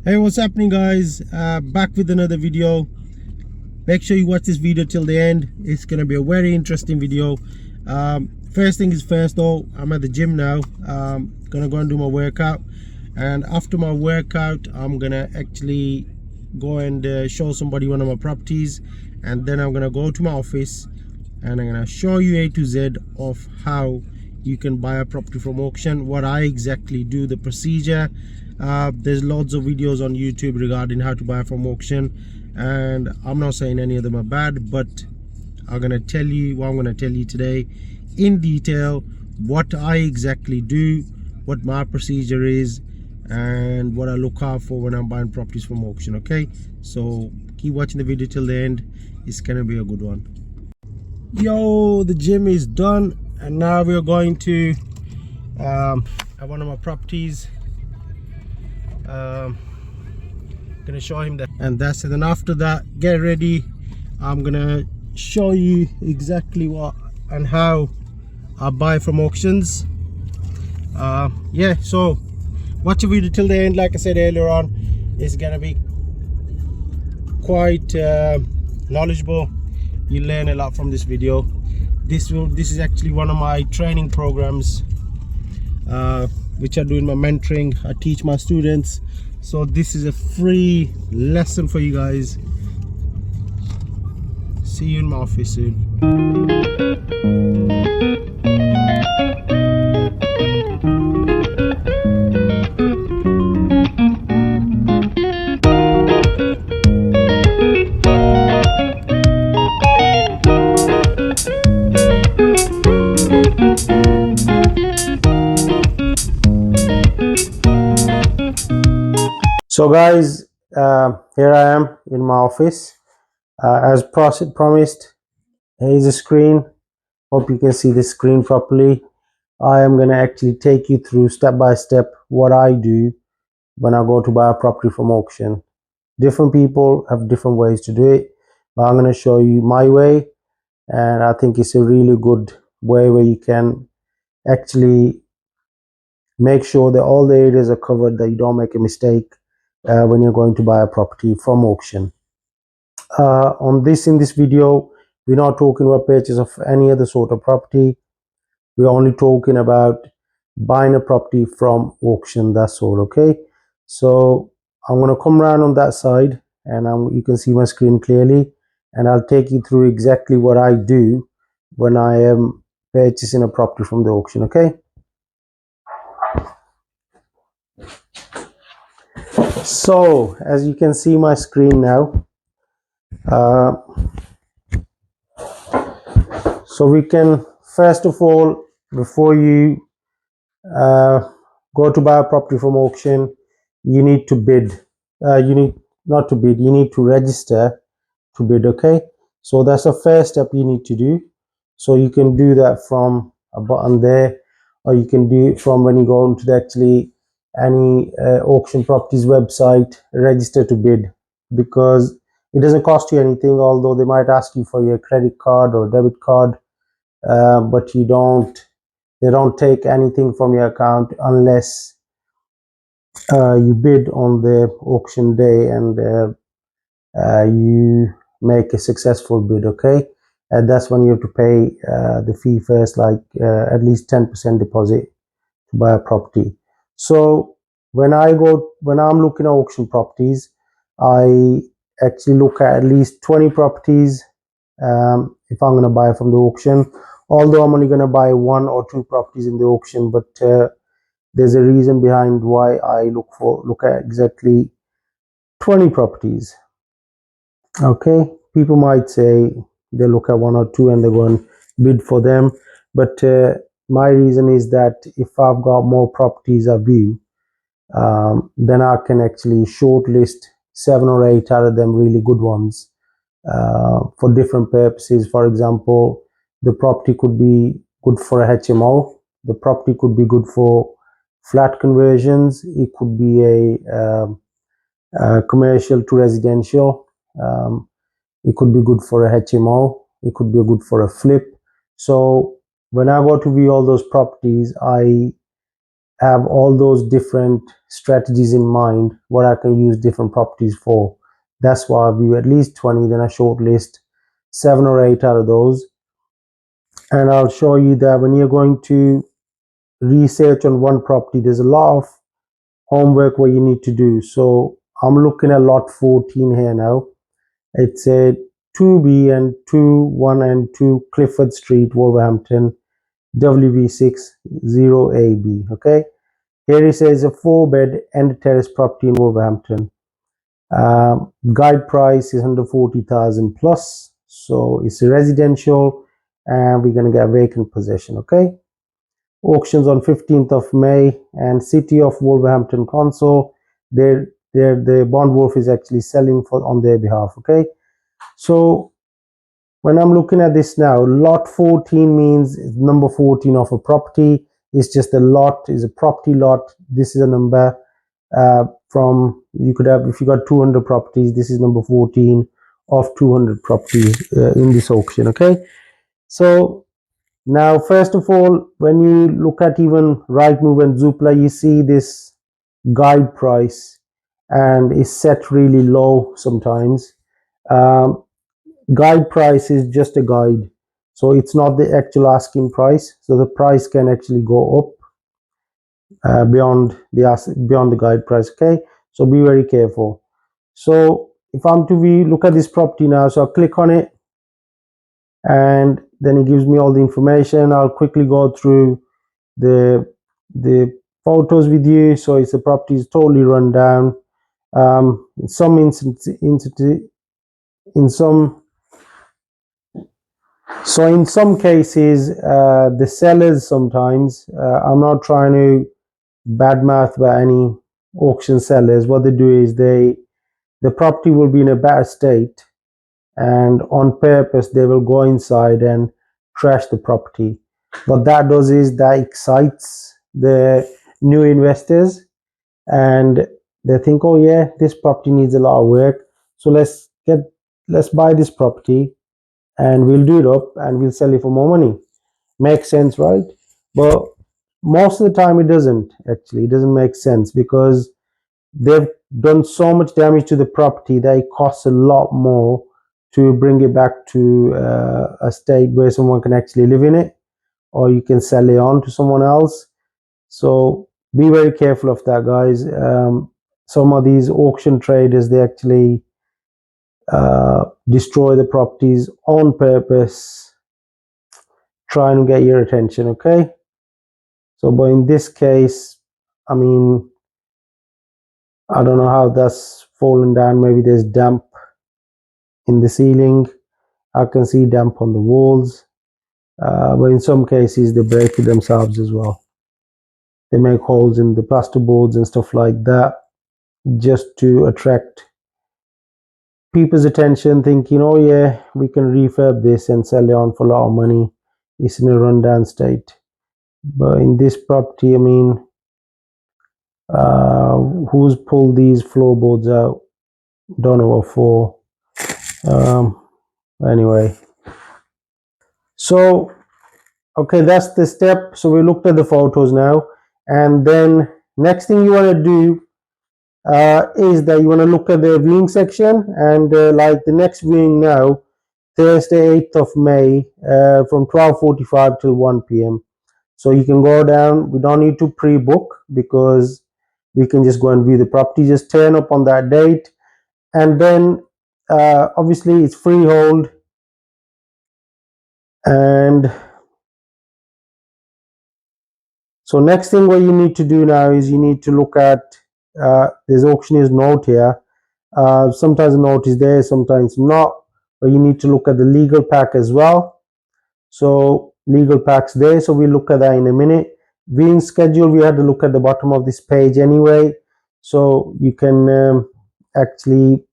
Hey, what's happening, guys? Back with another video. Make sure you watch this video till the end. It's gonna be a very interesting video. First thing is first, though, I'm at the gym now. Gonna go and do my workout, and after my workout I'm gonna actually go and show somebody one of my properties, and then I'm gonna go to my office and I'm gonna show you A to Z of how you can buy a property from auction, what I exactly do, the procedure. There's lots of videos on YouTube regarding how to buy from auction, and I'm not saying any of them are bad, but I'm gonna tell you what I'm gonna tell you today in detail, what I exactly do, what my procedure is, and what I look out for when I'm buying properties from auction. Okay, so keep watching the video till the end. It's gonna be a good one. Yo, the gym is done, and now we're going to one of my properties. Gonna show him that, and that's it. And after that, get ready. I'm gonna show you exactly what and how I buy from auctions. Yeah, so watch the video till the end. Like I said earlier on, it's gonna be quite knowledgeable. You learn a lot from this video. This is actually one of my training programs, which I do in my mentoring. I teach my students, so this is a free lesson for you guys. See you in my office soon. So guys, here I am in my office. As promised, here is a screen. Hope you can see the screen properly. I am going to actually take you through step by step what I do when I go to buy a property from auction. Different people have different ways to do it, but I'm going to show you my way, and I think it's a really good way where you can actually make sure that all the areas are covered, that you don't make a mistake when you're going to buy a property from auction. In this video, we're not talking about purchase of any other sort of property. We're only talking about buying a property from auction. That's all. Okay, so I'm going to come around on that side, and you can see my screen clearly, and I'll take you through exactly what I do when I am purchasing a property from the auction. Okay, so as you can see my screen now, so we can, first of all, before you go to buy a property from auction, you need to bid. You need not to bid, you need to register to bid. Okay, so that's the first step you need to do. So you can do that from a button there, or you can do it from when you go into any auction properties website, register to bid, because it doesn't cost you anything, although they might ask you for your credit card or debit card, but they don't take anything from your account unless you bid on the auction day, and you make a successful bid. Okay, and that's when you have to pay the fee first, like at least 10% deposit to buy a property. So when I'm looking at auction properties, I actually look at least 20 properties if I'm going to buy from the auction, although I'm only going to buy one or two properties in the auction, but there's a reason behind why I look at exactly 20 properties. Okay, people might say they look at one or two and they go and bid for them, but my reason is that if I've got more properties I view, then I can actually shortlist 7 or 8 out of them really good ones for different purposes. For example, the property could be good for a HMO, the property could be good for flat conversions, it could be a commercial to residential, it could be good for a HMO, it could be good for a flip. So when I go to view all those properties, I have all those different strategies in mind, what I can use different properties for. That's why I view at least 20, then I shortlist 7 or 8 out of those. And I'll show you that when you're going to research on one property, there's a lot of homework what you need to do. So I'm looking at lot 14 here now. It's a 2B and 1 and 2 Clifford Street, Wolverhampton, WV60AB. Okay, here it says a 4-bed end terrace property in Wolverhampton. Guide price is 140,000 plus, so it's a residential, and we're going to get vacant possession. Okay, auctions on 15th of May, and City of Wolverhampton Council, the bond wolf is actually selling for on their behalf. Okay, so when I'm looking at this now, lot 14 means number 14 of a property. It's just a lot, is a property lot. This is a number from, you could have, if you got 200 properties, this is number 14 of 200 properties in this auction. Okay, so now first of all, when you look at even Rightmove and Zoopla, you see this guide price, and it's set really low sometimes. Guide price is just a guide, so it's not the actual asking price, so the price can actually go up beyond the guide price. Okay, so be very careful. So if I'm to look at this property now, so I'll click on it, and then it gives me all the information. I'll quickly go through the photos with you. So it's the property is totally run down. In some cases, the sellers sometimes, I'm not trying to badmouth by any auction sellers. What they do is the property will be in a bad state, and on purpose they will go inside and trash the property. What that does is that excites the new investors, and they think, oh yeah, this property needs a lot of work, so let's buy this property and we'll do it up and we'll sell it for more money. Makes sense, right? But most of the time it doesn't. Actually, it doesn't make sense, because they've done so much damage to the property that it costs a lot more to bring it back to a state where someone can actually live in it, or you can sell it on to someone else. So be very careful of that, guys. Some of these auction traders, they actually destroy the properties on purpose, trying to get your attention. Okay, so but in this case, I mean, I don't know how that's fallen down. Maybe there's damp in the ceiling. I can see damp on the walls, but in some cases they break it themselves as well. They make holes in the plasterboards and stuff like that, just to attract people's attention, thinking, oh yeah, we can refurb this and sell it on for a lot of money. It's in a rundown state. But in this property, I mean, who's pulled these floorboards out? Don't know what for. Anyway, so okay, that's the step. So we looked at the photos now, and then next thing you want to do is that you want to look at the viewing section, and like the next viewing now, Thursday 8th of May, from 12:45 till 1 p.m. So you can go down. We don't need to pre-book, because we can just go and view the property. Just turn up on that date, and then obviously it's freehold, and so next thing what you need to do now is you need to look at this auctioneer's note here. Sometimes the note is there, sometimes not, but you need to look at the legal pack as well. So legal pack's there, so we'll look at that in a minute. Viewing schedule, we had to look at the bottom of this page anyway, so you can actually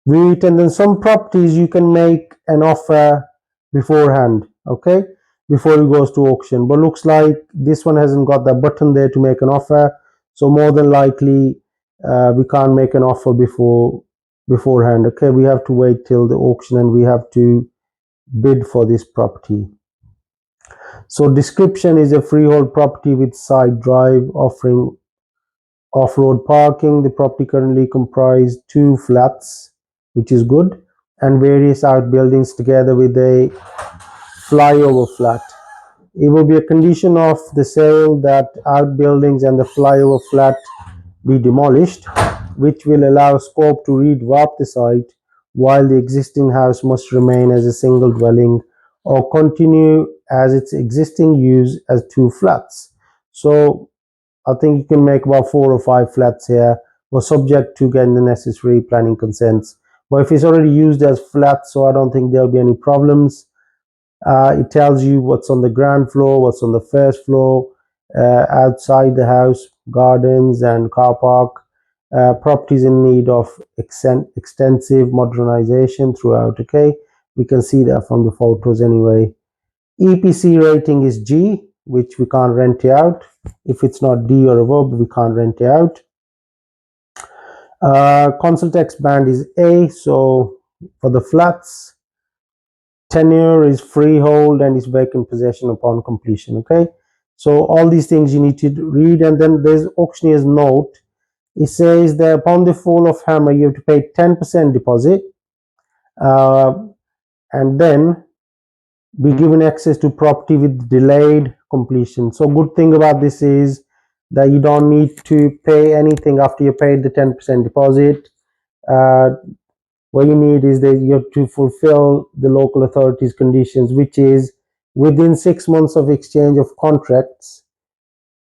view it. And then some properties you can make an offer beforehand, okay, before it goes to auction, but looks like this one hasn't got that button there to make an offer, so more than likely we can't make an offer beforehand. Okay, we have to wait till the auction, and we have to bid for this property. So description is a freehold property with side drive offering off-road parking. The property currently comprises 2 flats, which is good, and various outbuildings together with a flyover flat. It will be a condition of the sale that outbuildings and the flyover flat be demolished, which will allow scope to redevelop the site, while the existing house must remain as a single dwelling or continue as its existing use as 2 flats. So I think you can make about 4 or 5 flats here, but subject to getting the necessary planning consents. But if it's already used as flats, so I don't think there'll be any problems. It tells you what's on the ground floor, what's on the first floor, outside the house, gardens and car park. Properties in need of extensive modernization throughout. Okay, we can see that from the photos anyway. EPC rating is G, which we can't rent it out. If it's not D or above, we can't rent it out. Council tax band is A, so for the flats, tenure is freehold and is vacant possession upon completion. Okay, so all these things you need to read, and then there's auctioneer's note. It says that upon the fall of hammer, you have to pay 10% deposit, uh, and then be given access to property with delayed completion. So good thing about this is that you don't need to pay anything after you paid the 10% deposit. Uh, what you need is that you have to fulfill the local authorities conditions, which is within 6 months of exchange of contracts,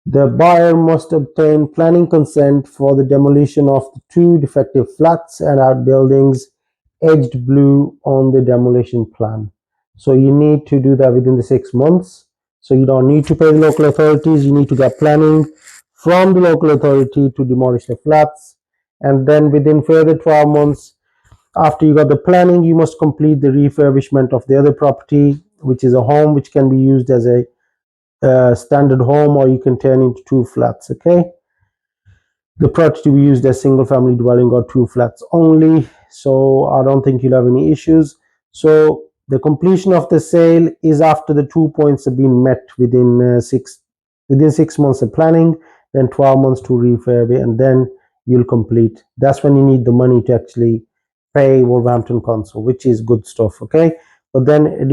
the buyer must obtain planning consent for the demolition of the 2 defective flats and outbuildings edged blue on the demolition plan. So you need to do that within the 6 months. So you don't need to pay the local authorities. You need to get planning from the local authority to demolish the flats. And then within further 12 months, after you got the planning, you must complete the refurbishment of the other property, which is a home which can be used as a standard home, or you can turn into 2 flats. Okay, the property to be used as single family dwelling or 2 flats only. So I don't think you'll have any issues. So the completion of the sale is after the 2 points have been met within 6 months of planning, then 12 months to refurb it, and then you'll complete. That's when you need the money to actually pay Wolverhampton Council, which is good stuff. Okay, but then in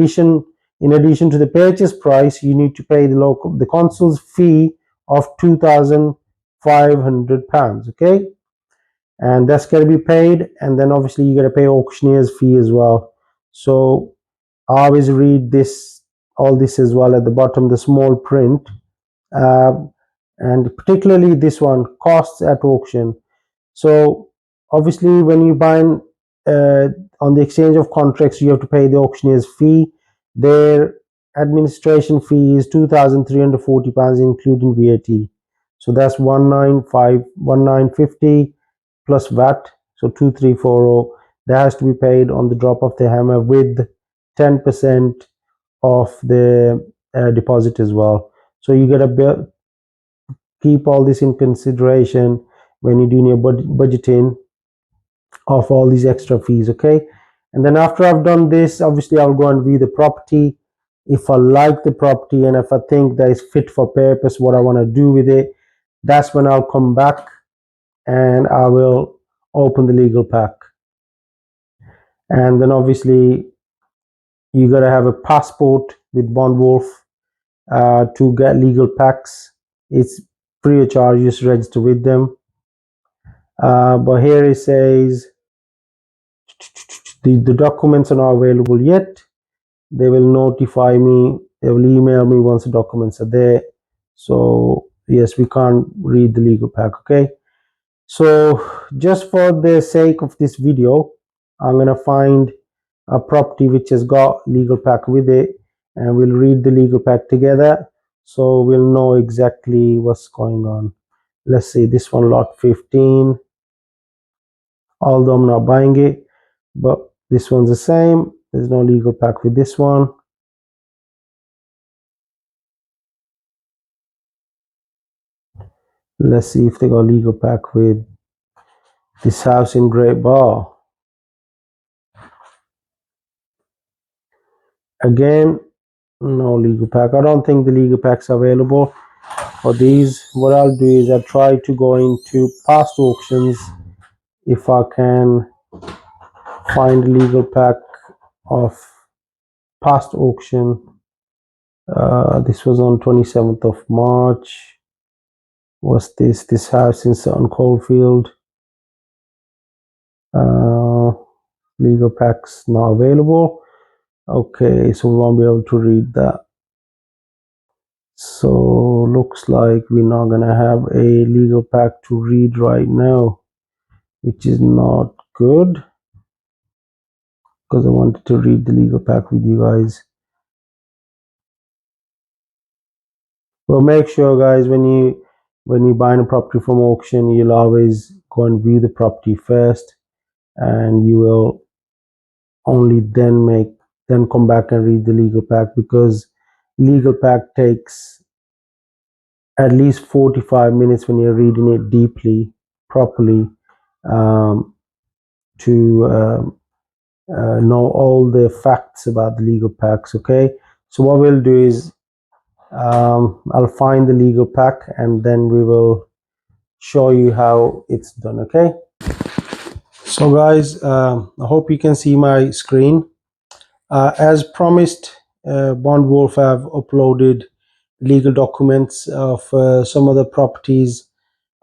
addition to the purchase price, you need to pay the council's fee of £2,500. Okay, and that's going to be paid, and then obviously you got to pay auctioneer's fee as well. So I always read all this as well at the bottom, the small print, uh, and particularly this one, costs at auction. So obviously when you buy on the exchange of contracts, you have to pay the auctioneer's fee. Their administration fee is £2,340, including VAT. So that's 1950 plus VAT, so 2340. That has to be paid on the drop of the hammer with 10% of the deposit as well. So you gotta keep all this in consideration when you're doing your budgeting of all these extra fees. Okay, and then after I've done this, obviously I'll go and view the property. If I like the property and if I think that is fit for purpose, what I want to do with it, that's when I'll come back and I will open the legal pack. And then obviously you got to have a passport with Bond Wolf to get legal packs. It's free of charge, just register with them. But here it says the documents are not available yet. They will notify me, they will email me once the documents are there. So yes, we can't read the legal pack. Okay, so just for the sake of this video, I'm gonna find a property which has got legal pack with it, and we'll read the legal pack together, so we'll know exactly what's going on. Let's see, this one, lot 15, although I'm not buying it, but this one's the same. There's no legal pack with this one. Let's see if they got legal pack with this house in Great Bar. Again, No legal pack. I don't think the legal pack's available for these. What I'll do is I'll try to go into past auctions if I can find a legal pack of past auction. This was on 27th of March. What's this? This house in Sutton Coldfield. Legal packs not available. Okay, so we won't be able to read that. So looks like we're not gonna have a legal pack to read right now, which is not good because I wanted to read the legal pack with you guys. Well, make sure, guys, when you're buying a property from auction, you'll always go and view the property first, and you will only then come back and read the legal pack, because legal pack takes at least 45 minutes when you're reading it deeply, properly, um, to know all the facts about the legal packs. Okay, so what we'll do is I'll find the legal pack and then we will show you how it's done. Okay, so guys, I hope you can see my screen. As promised, Bond Wolf have uploaded legal documents of some of the properties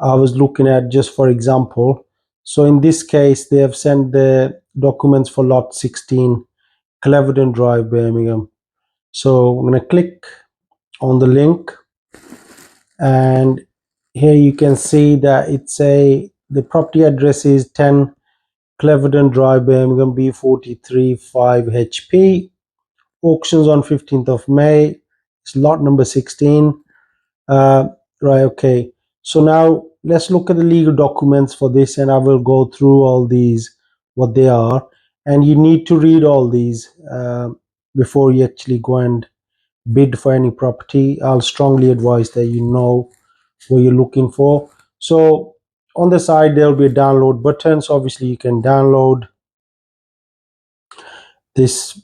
I was looking at, just for example. So in this case, they have sent the documents for lot 16, Clevedon Drive, Birmingham. So I'm going to click on the link, and here you can see that the property address is 10 Clevedon Drive, Birmingham, B43 5HP. Auctions on 15th of May. It's lot number 16. Right, okay. So now let's look at the legal documents for this, and I will go through all these, what they are. And you need to read all these before you actually go and bid for any property. I'll strongly advise that you know what you're looking for. So on the side, there'll be a download button. So obviously you can download this,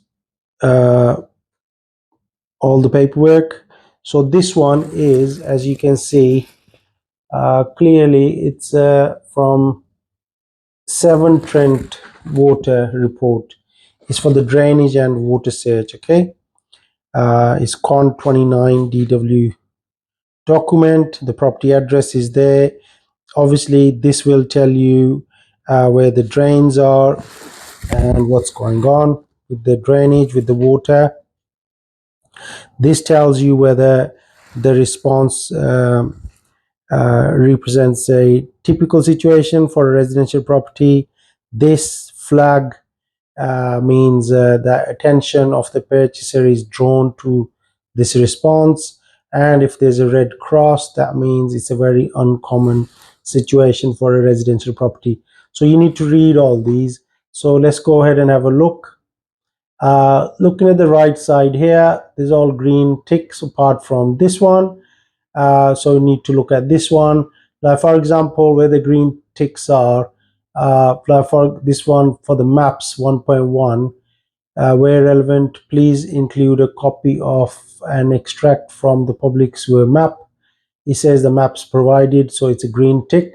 all the paperwork. So this one is, as you can see, clearly it's from Severn Trent Water Report. It's for the drainage and water search. Okay, it's con 29 DW document. The property address is there. Obviously this will tell you where the drains are and what's going on with the drainage, with the water. This tells you whether the response represents a typical situation for a residential property. This flag means that attention of the purchaser is drawn to this response, and if there's a red cross, that means it's a very uncommon situation for a residential property. So you need to read all these. So let's go ahead and have a look. Looking at the right side here, there's all green ticks apart from this one. So you need to look at this one. Like for example, where the green ticks are, like for this one, for the maps 1.1, where relevant, please include a copy of an extract from the public sewer map. It says the maps provided, so it's a green tick.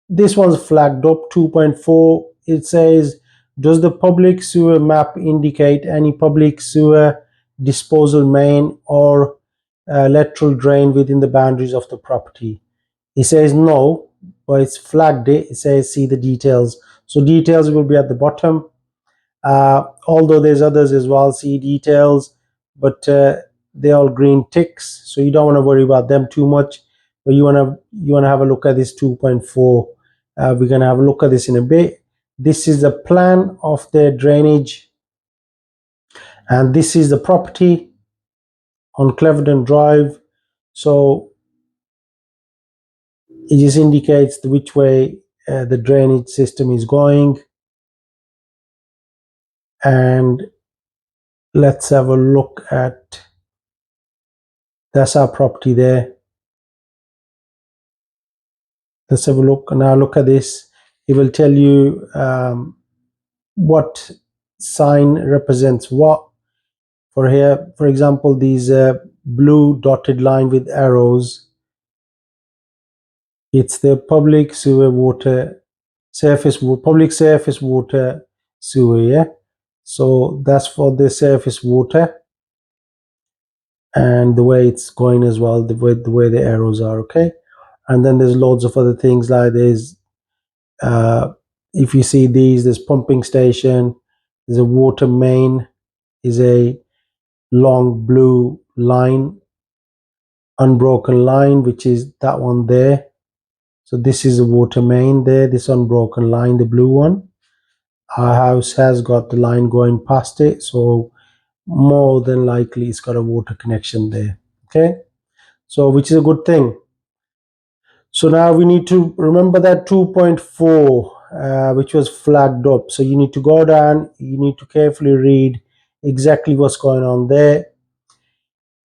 This one's flagged up 2.4. It says, does the public sewer map indicate any public sewer disposal main or lateral drain within the boundaries of the property? It says no, but it's flagged it. It says see the details. So details will be at the bottom. Although there's others as well, see details, but they're all green ticks, so you don't want to worry about them too much. But you want to have a look at this 2.4. We're going to have a look at this in a bit. This is the plan of the drainage, and this is the property on Clevedon Drive. So it just indicates which way the drainage system is going. And let's have a look at, that's our property there. Let's have a look. Now look at this. It will tell you what sign represents what. For here, for example, these blue dotted line with arrows, it's the public sewer water public surface water sewer, yeah. So that's for the surface water, and the way it's going as well, the way the arrows are, okay. And then there's loads of other things, like there's if you see these, there's pumping station, there's a water main, is a long blue line, unbroken line, which is that one there. So this is a water main there, this unbroken line, the blue one. Our house has got the line going past it, so more than likely it's got a water connection there, okay. So which is a good thing. So now we need to remember that 2.4 which was flagged up. So you need to go down, you need to carefully read exactly what's going on there.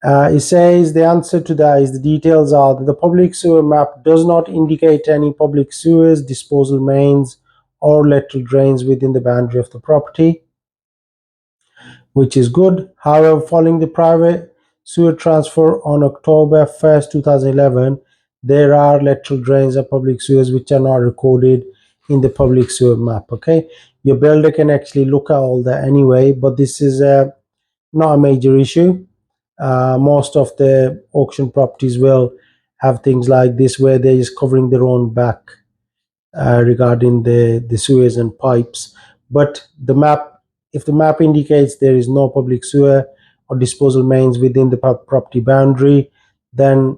It says the answer to that is, the details are that the public sewer map does not indicate any public sewers, disposal mains, or lateral drains within the boundary of the property, which is good. However, following the private sewer transfer on October 1st, 2011, there are lateral drains and public sewers which are not recorded in the public sewer map, okay. Your builder can actually look at all that anyway, but this is not a major issue. Most of the auction properties will have things like this, where they're just covering their own back regarding the sewers and pipes. But the map, if the map indicates there is no public sewer or disposal mains within the property boundary, then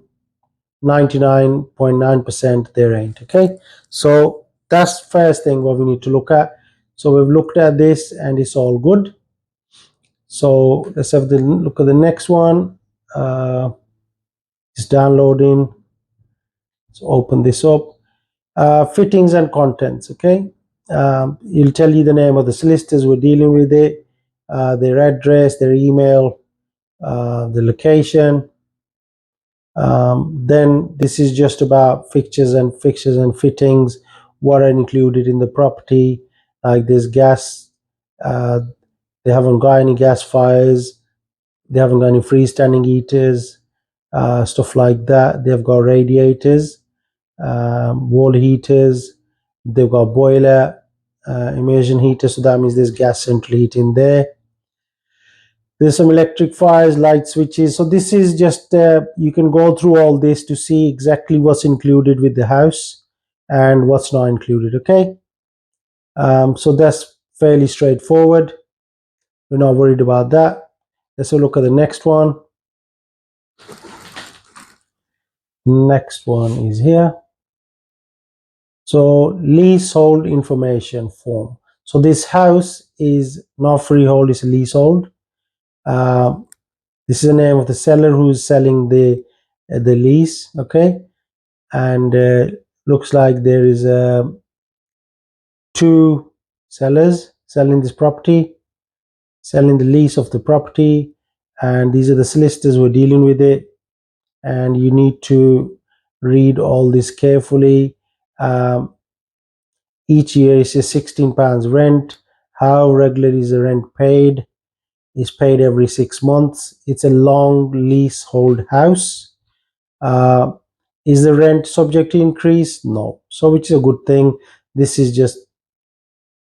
99.9% there ain't, okay. So that's first thing what we need to look at. So we've looked at this and it's all good. So let's have the look at the next one. It's downloading. So open this up. Fittings and contents, okay. It'll tell you the name of the solicitors who are dealing with it, their address, their email, the location. Then this is just about fixtures and fittings, what are included in the property. Like there's gas, they haven't got any gas fires, they haven't got any freestanding heaters, stuff like that. They've got radiators, wall heaters, they've got boiler, immersion heater, so that means there's gas central heating there. There's some electric fires, light switches. So this is just, you can go through all this to see exactly what's included with the house and what's not included, okay. So that's fairly straightforward, we're not worried about that. Let's have a look at the next one. Next one is here. So leasehold information form. So this house is not freehold, it's a leasehold. This is the name of the seller who's selling the lease, okay. And looks like there is two sellers selling this property, selling the lease of the property, and these are the solicitors who are dealing with it. And you need to read all this carefully. Each year it says £16 rent. How regular is the rent paid? It's paid every 6 months. It's a long leasehold house. Is the rent subject to increase? No. So which is a good thing. This is just,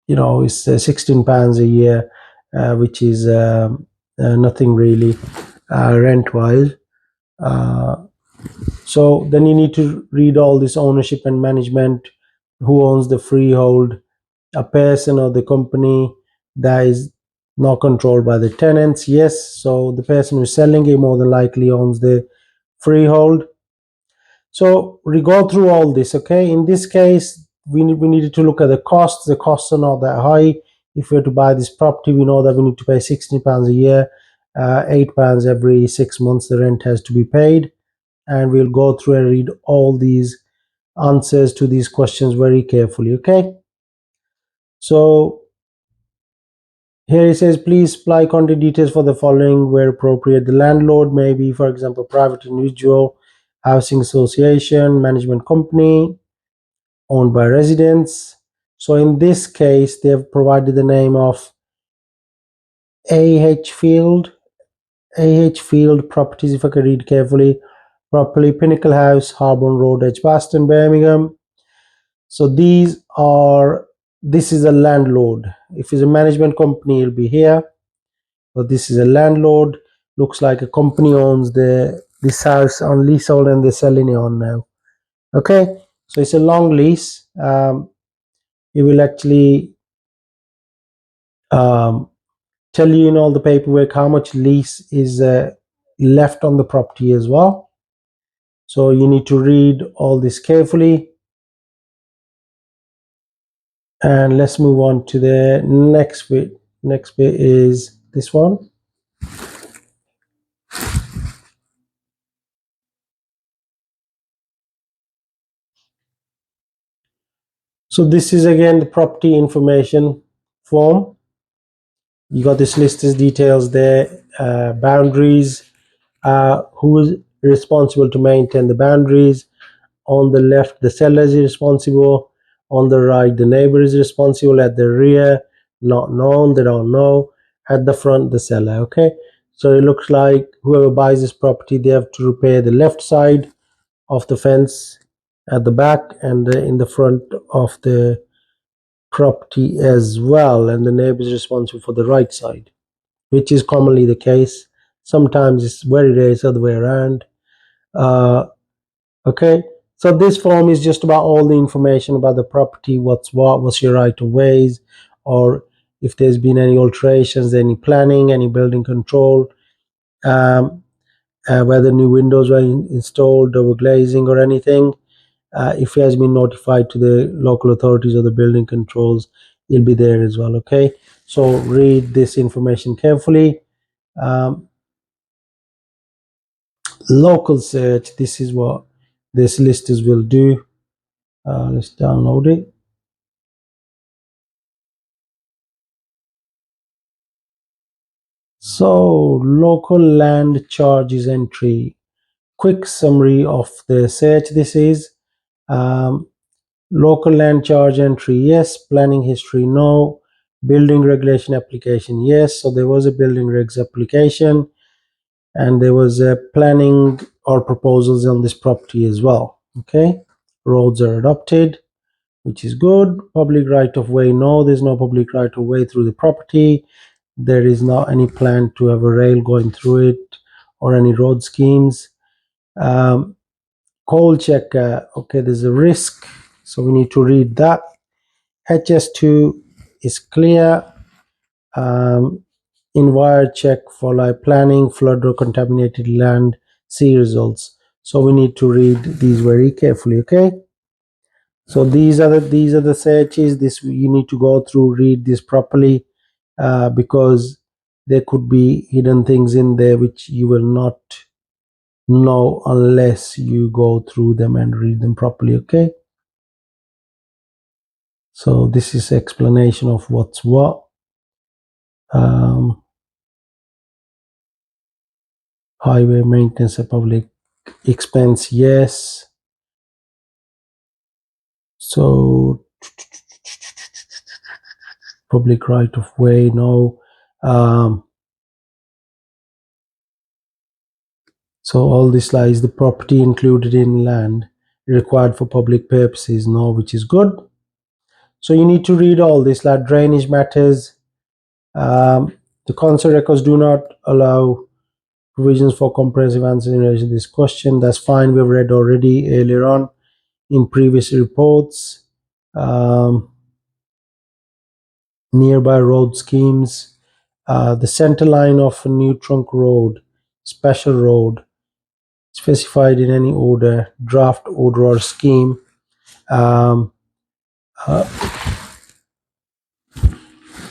it's £16 a year, which is nothing really rent wise. So then you need to read all this ownership and management, who owns the freehold, a person or the company that is not controlled by the tenants. Yes, so the person who's selling it more than likely owns the freehold. So we go through all this, okay. In this case, we needed to look at the costs. The costs are not that high. If we were to buy this property, we know that we need to pay £16 a year, £8 every 6 months the rent has to be paid. And we'll go through and read all these answers to these questions very carefully, okay. So here it says, please supply contact details for the following where appropriate. The landlord may be, for example, private individual, housing association, management company, owned by residents. So in this case, they have provided the name of A.H. Field, AH Field properties, if I can read carefully properly, Pinnacle House, Harborne Road, Edgbaston, Birmingham. So this is a landlord. If it's a management company, it'll be here. So this is a landlord. Looks like a company owns this house on leasehold and they're selling it on now. Okay, so it's a long lease. It will actually tell you in all the paperwork how much lease is left on the property as well. So you need to read all this carefully. And let's move on to the next bit. Next bit is this one. So this is again the property information form. You got this list of details there, boundaries, who is responsible to maintain the boundaries. On the left, the seller is responsible. On the right, the neighbor is responsible. At the rear, not known, they don't know. At the front, the seller. Okay, so it looks like whoever buys this property, they have to repair the left side of the fence at the back and in the front of the property as well, and the neighbor is responsible for the right side, which is commonly the case. Sometimes it's very rare, it's the other way around. Okay, so this form is just about all the information about the property, what's your right of ways, or if there's been any alterations, any planning, any building control, whether new windows were installed, double glazing or anything. If it has been notified to the local authorities or the building controls, it'll be there as well. Okay, so read this information carefully. Local search, this is what this listers will do. Let's download it. So local land charges entry, quick summary of the search. This is local land charge entry, yes. Planning history, no. Building regulation application, yes. So there was a building regs application and there was a planning or proposals on this property as well. Okay, roads are adopted, which is good. Public right of way, no, there's no public right of way through the property. There is not any plan to have a rail going through it or any road schemes. Coal checker, okay, there's a risk, so we need to read that. HS2 is clear. Envir check for like planning, flood or contaminated land, see results. So we need to read these very carefully. Okay, so these are the searches. This you need to go through, read this properly, because there could be hidden things in there which you will not know unless you go through them and read them properly. Okay, so this is explanation of what's what. Highway maintenance, a public expense, yes. So public right of way, no. So all this lies the property included in land required for public purposes, no, which is good. So you need to read all this, like drainage matters. The council records do not allow provisions for comprehensive answers in relation to this question. That's fine. We've read already earlier on in previous reports. Nearby road schemes. The center line of a new trunk road, special road, specified in any order, draft order or scheme.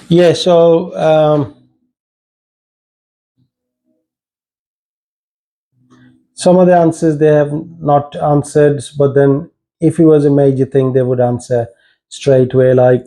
Yeah, so some of the answers they have not answered, but then if it was a major thing, they would answer straight away, like,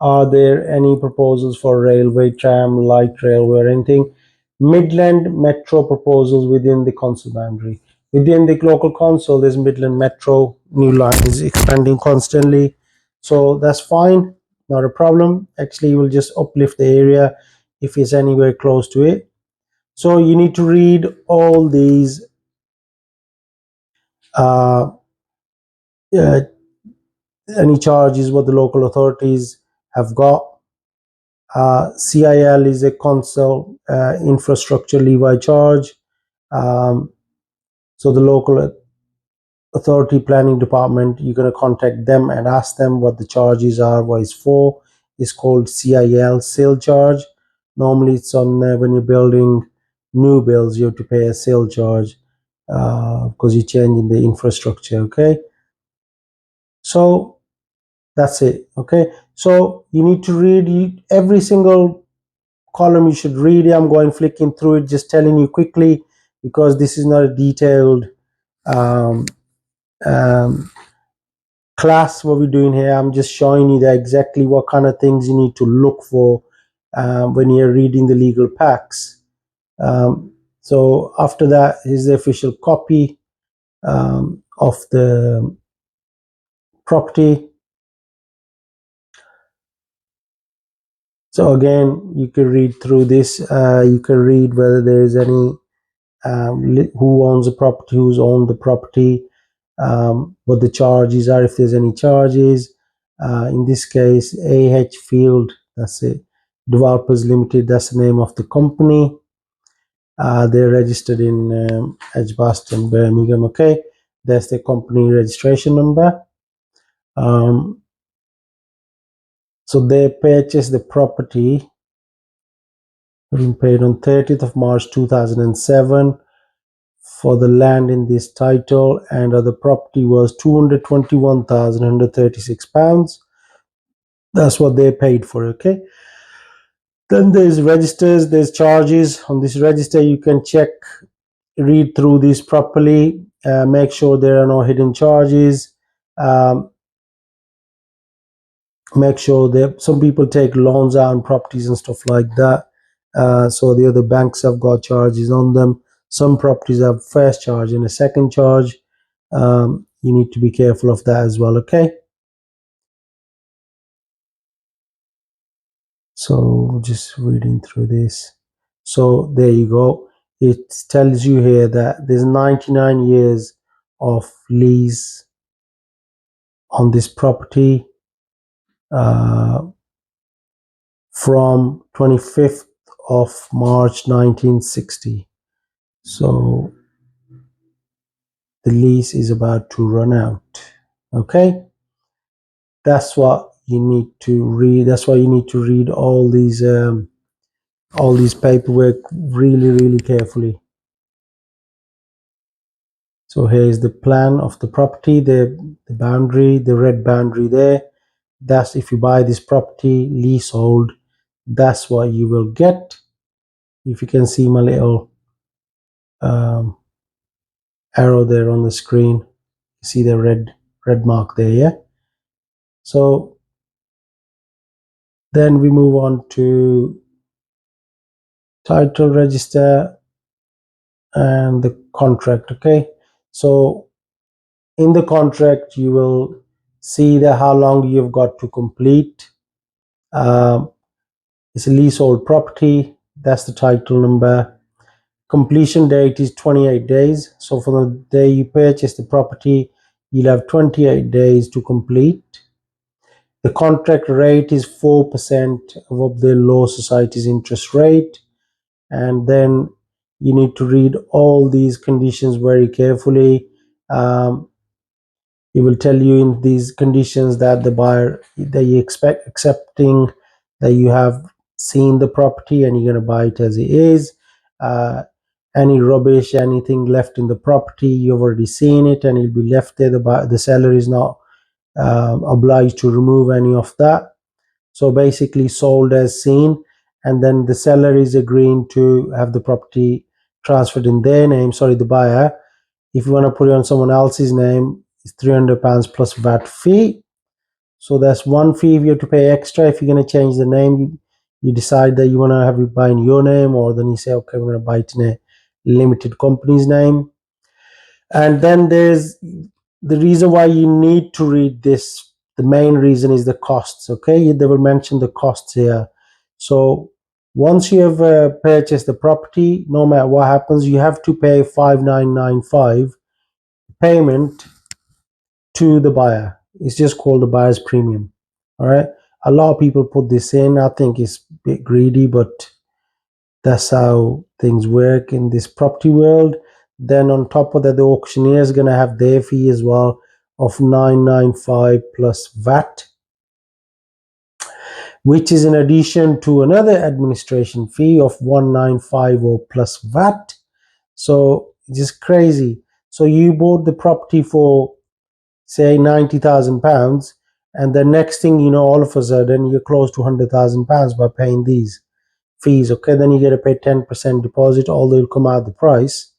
are there any proposals for railway, tram, light railway, or anything? Midland Metro proposals within the council boundary. Within the local council, there's Midland Metro, new lines expanding constantly. So that's fine, not a problem. Actually, you will just uplift the area if it's anywhere close to it. So you need to read all these uh, uh, any charges what the local authorities have got. CIL is a council infrastructure levy charge. Um, so the local authority planning department, you're going to contact them and ask them what the charges are, what it's for. It's called CIL, sale charge. Normally it's on when you're building new builds, you have to pay a sale charge because you're changing the infrastructure. Okay, so that's it. Okay, so you need to read every single column. You should read it. I'm going flicking through it, just telling you quickly because this is not a detailed um, um, class what we're doing here. I'm just showing you that exactly what kind of things you need to look for when you're reading the legal packs. So after that is the official copy of the property. So again, you can read through this. You can read whether there is any who owns the property, who's owned the property, what the charges are, if there's any charges. In this case, AH Field, that's it. Developers Limited, that's the name of the company. They're registered in Edgbaston, Birmingham. Okay, that's the company registration number. So they purchased the property, being paid on 30th of March 2007 for the land in this title, and the property was £221,136. That's what they paid for. Okay, then there's registers, there's charges. On this register you can check, read through this properly, make sure there are no hidden charges. um, Make sure that some people take loans out on properties and stuff like that, so the other banks have got charges on them. Some properties have first charge and a second charge. You need to be careful of that as well. Okay, so just reading through this. So there you go. It tells you here that there's 99 years of lease on this property from 25th of March 1960. So the lease is about to run out. Okay, that's what you need to read. That's why you need to read all these paperwork really carefully. So here's the plan of the property, the boundary, the red boundary there. That's if you buy this property leasehold, that's what you will get. If you can see my little arrow there on the screen, you see the red mark there. Yeah, so then we move on to title register and the contract. Okay, so in the contract you will see that how long you've got to complete. It's a leasehold property, that's the title number. Completion date is 28 days. So from the day you purchase the property, you'll have 28 days to complete. The contract rate is 4% of the Law Society's interest rate. And then you need to read all these conditions very carefully. It will tell you in these conditions that the buyer that you expect accepting that you have seen the property and you're going to buy it as it is. Uh, any rubbish, anything left in the property, you've already seen it and it'll be left there. The seller is not obliged to remove any of that. So basically, sold as seen, and then the seller is agreeing to have the property transferred in their name. Sorry, the buyer. If you want to put it on someone else's name, it's £300 plus VAT fee. So that's one fee you have to pay extra if you're going to change the name. You decide that you want to have it buy in your name, or then you say, okay, we're going to buy it in a limited company's name. And then there's the reason why you need to read this. The main reason is the costs. Okay, they will mention the costs here. So Once you have purchased the property, no matter what happens, you have to pay 5995 payment to the buyer. It's just called the buyer's premium. All right. A lot of people put this in. I think it's a bit greedy, but that's how things work in this property world. Then on top of that, the auctioneer is going to have their fee as well of 995 plus VAT, which is in addition to another administration fee of 195 or plus VAT. So just crazy. So you bought the property for say £90,000, and the next thing you know, all of a sudden you're close to £100,000 by paying these fees. Okay, then you get to pay 10% deposit, although it'll come out of the price,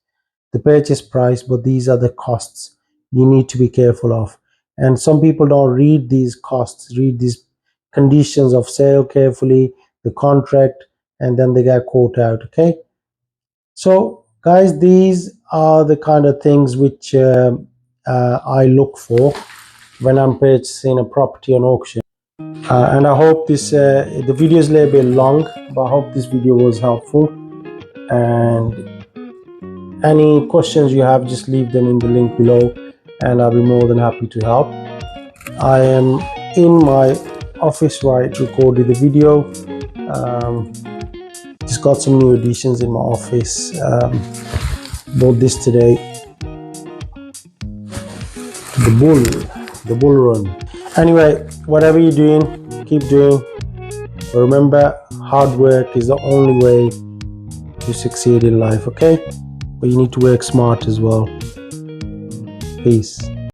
the purchase price, but these are the costs you need to be careful of. And some people don't read these costs, read these conditions of sale carefully, the contract, and then they get caught out. Okay, so guys, these are the kind of things which I look for when I'm purchasing a property on auction. And I hope this the video is a little bit long, but I hope this video was helpful. And any questions you have, just leave them in the link below, and I'll be more than happy to help. I am in my office right recording the video. Just got some new additions in my office. Bought this today. The bull run. Anyway, whatever you're doing, keep doing. But remember, hard work is the only way to succeed in life, okay? But you need to work smart as well. Peace.